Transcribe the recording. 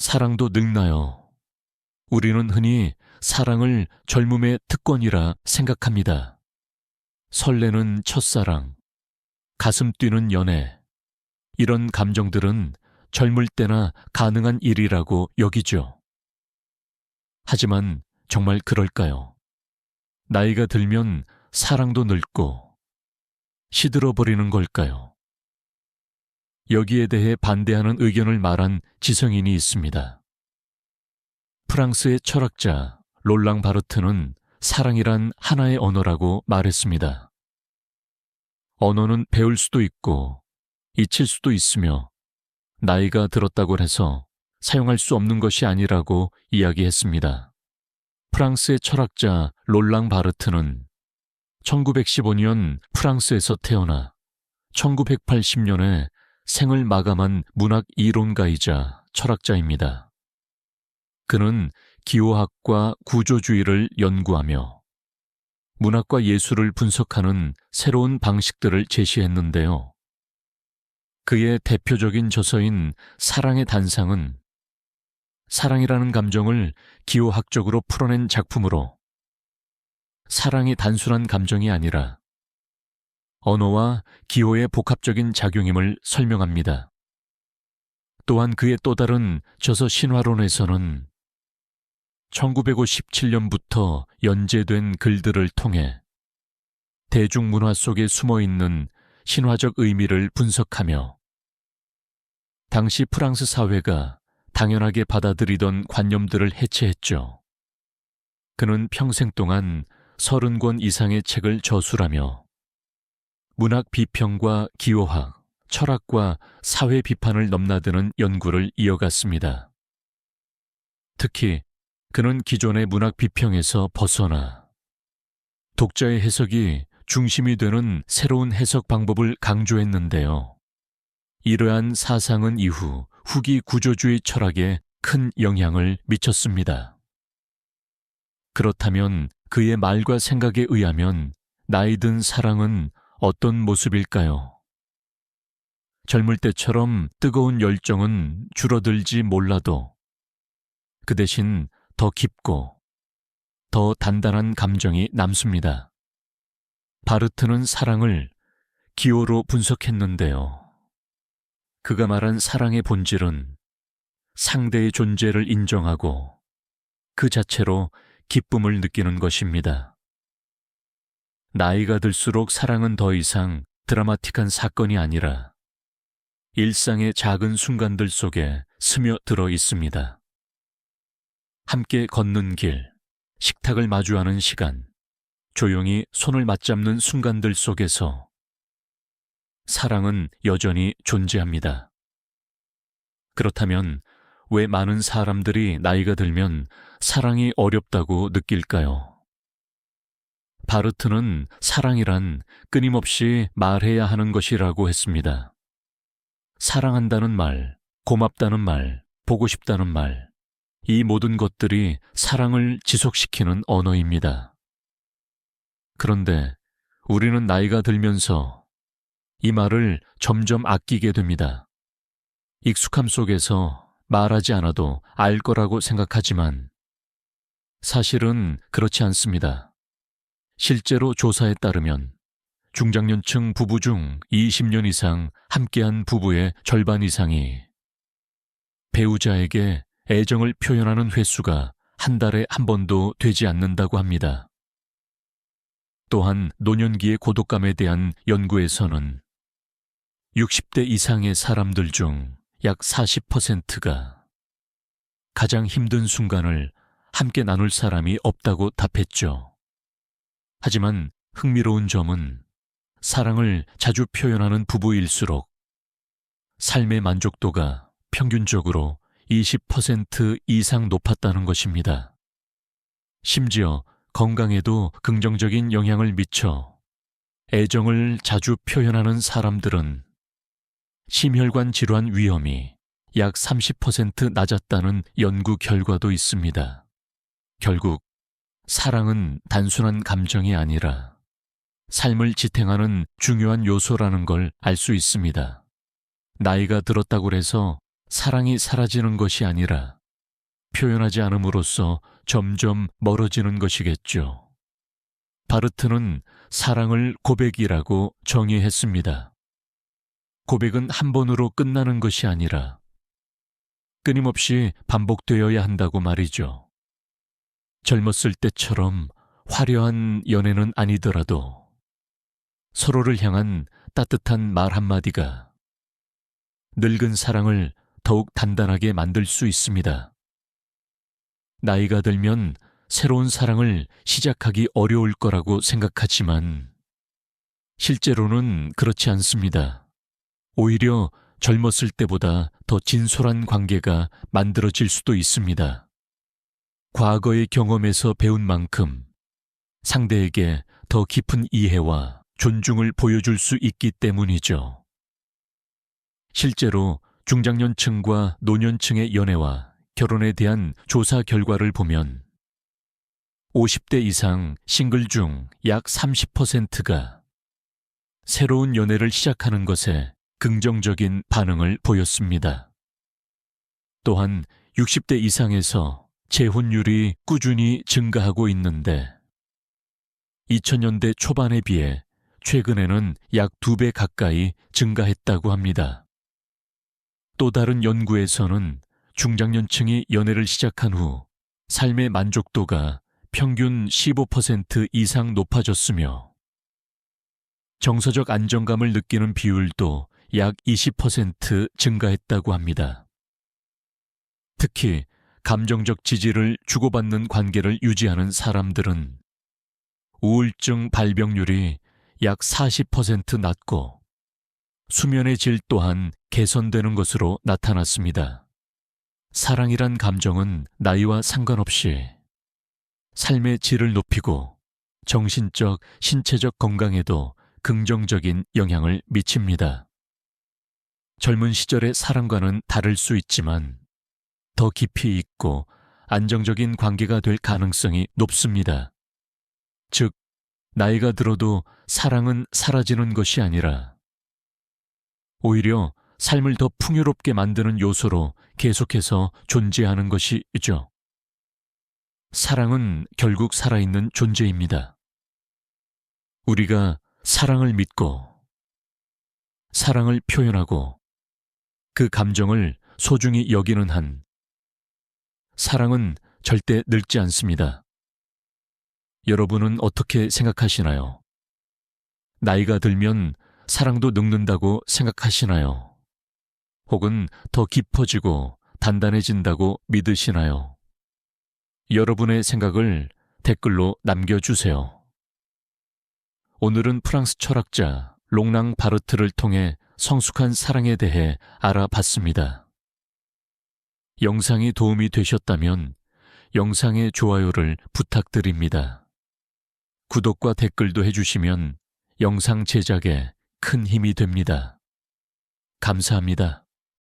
사랑도 늙나요? 우리는 흔히 사랑을 젊음의 특권이라 생각합니다. 설레는 첫사랑, 가슴 뛰는 연애, 이런 감정들은 젊을 때나 가능한 일이라고 여기죠. 하지만 정말 그럴까요? 나이가 들면 사랑도 늙고 시들어버리는 걸까요? 여기에 대해 반대하는 의견을 말한 지성인이 있습니다. 프랑스의 철학자 롤랑 바르트는 사랑이란 하나의 언어라고 말했습니다. 언어는 배울 수도 있고 잊힐 수도 있으며 나이가 들었다고 해서 사용할 수 없는 것이 아니라고 이야기했습니다. 프랑스의 철학자 롤랑 바르트는 1915년 프랑스에서 태어나 1980년에 생을 마감한 문학 이론가이자 철학자입니다. 그는 기호학과 구조주의를 연구하며 문학과 예술을 분석하는 새로운 방식들을 제시했는데요. 그의 대표적인 저서인 사랑의 단상은 사랑이라는 감정을 기호학적으로 풀어낸 작품으로 사랑이 단순한 감정이 아니라 언어와 기호의 복합적인 작용임을 설명합니다. 또한 그의 또 다른 저서 신화론에서는 1957년부터 연재된 글들을 통해 대중문화 속에 숨어있는 신화적 의미를 분석하며 당시 프랑스 사회가 당연하게 받아들이던 관념들을 해체했죠. 그는 평생 동안 30권 이상의 책을 저술하며 문학 비평과 기호학, 철학과 사회 비판을 넘나드는 연구를 이어갔습니다. 특히 그는 기존의 문학 비평에서 벗어나 독자의 해석이 중심이 되는 새로운 해석 방법을 강조했는데요. 이러한 사상은 이후 후기 구조주의 철학에 큰 영향을 미쳤습니다. 그렇다면 그의 말과 생각에 의하면 나이 든 사랑은 어떤 모습일까요? 젊을 때처럼 뜨거운 열정은 줄어들지 몰라도 그 대신 더 깊고 더 단단한 감정이 남습니다. 바르트는 사랑을 기호로 분석했는데요. 그가 말한 사랑의 본질은 상대의 존재를 인정하고 그 자체로 기쁨을 느끼는 것입니다. 나이가 들수록 사랑은 더 이상 드라마틱한 사건이 아니라 일상의 작은 순간들 속에 스며들어 있습니다. 함께 걷는 길, 식탁을 마주하는 시간, 조용히 손을 맞잡는 순간들 속에서 사랑은 여전히 존재합니다. 그렇다면 왜 많은 사람들이 나이가 들면 사랑이 어렵다고 느낄까요? 바르트는 사랑이란 끊임없이 말해야 하는 것이라고 했습니다. 사랑한다는 말, 고맙다는 말, 보고 싶다는 말, 이 모든 것들이 사랑을 지속시키는 언어입니다. 그런데 우리는 나이가 들면서 이 말을 점점 아끼게 됩니다. 익숙함 속에서 말하지 않아도 알 거라고 생각하지만 사실은 그렇지 않습니다. 실제로 조사에 따르면 중장년층 부부 중 20년 이상 함께한 부부의 절반 이상이 배우자에게 애정을 표현하는 횟수가 한 달에 한 번도 되지 않는다고 합니다. 또한 노년기의 고독감에 대한 연구에서는 60대 이상의 사람들 중 약 40%가 가장 힘든 순간을 함께 나눌 사람이 없다고 답했죠. 하지만 흥미로운 점은 사랑을 자주 표현하는 부부일수록 삶의 만족도가 평균적으로 20% 이상 높았다는 것입니다. 심지어 건강에도 긍정적인 영향을 미쳐 애정을 자주 표현하는 사람들은 심혈관 질환 위험이 약 30% 낮았다는 연구 결과도 있습니다. 결국 사랑은 단순한 감정이 아니라 삶을 지탱하는 중요한 요소라는 걸 알 수 있습니다. 나이가 들었다고 해서 사랑이 사라지는 것이 아니라 표현하지 않음으로써 점점 멀어지는 것이겠죠. 바르트는 사랑을 고백이라고 정의했습니다. 고백은 한 번으로 끝나는 것이 아니라 끊임없이 반복되어야 한다고 말이죠. 젊었을 때처럼 화려한 연애는 아니더라도 서로를 향한 따뜻한 말 한마디가 늙은 사랑을 더욱 단단하게 만들 수 있습니다. 나이가 들면 새로운 사랑을 시작하기 어려울 거라고 생각하지만 실제로는 그렇지 않습니다. 오히려 젊었을 때보다 더 진솔한 관계가 만들어질 수도 있습니다. 과거의 경험에서 배운 만큼 상대에게 더 깊은 이해와 존중을 보여줄 수 있기 때문이죠. 실제로 중장년층과 노년층의 연애와 결혼에 대한 조사 결과를 보면 50대 이상 싱글 중 약 30%가 새로운 연애를 시작하는 것에 긍정적인 반응을 보였습니다. 또한 60대 이상에서 재혼율이 꾸준히 증가하고 있는데 2000년대 초반에 비해 최근에는 약 2배 가까이 증가했다고 합니다. 또 다른 연구에서는 중장년층이 연애를 시작한 후 삶의 만족도가 평균 15% 이상 높아졌으며 정서적 안정감을 느끼는 비율도 약 20% 증가했다고 합니다. 특히 감정적 지지를 주고받는 관계를 유지하는 사람들은 우울증 발병률이 약 40% 낮고 수면의 질 또한 개선되는 것으로 나타났습니다. 사랑이란 감정은 나이와 상관없이 삶의 질을 높이고 정신적, 신체적 건강에도 긍정적인 영향을 미칩니다. 젊은 시절의 사랑과는 다를 수 있지만 더 깊이 있고 안정적인 관계가 될 가능성이 높습니다. 즉, 나이가 들어도 사랑은 사라지는 것이 아니라 오히려 삶을 더 풍요롭게 만드는 요소로 계속해서 존재하는 것이죠. 사랑은 결국 살아있는 존재입니다. 우리가 사랑을 믿고 사랑을 표현하고 그 감정을 소중히 여기는 한 사랑은 절대 늙지 않습니다. 여러분은 어떻게 생각하시나요? 나이가 들면 사랑도 늙는다고 생각하시나요? 혹은 더 깊어지고 단단해진다고 믿으시나요? 여러분의 생각을 댓글로 남겨주세요. 오늘은 프랑스 철학자 롱랑 바르트를 통해 성숙한 사랑에 대해 알아봤습니다. 영상이 도움이 되셨다면 영상의 좋아요를 부탁드립니다. 구독과 댓글도 해주시면 영상 제작에 큰 힘이 됩니다. 감사합니다.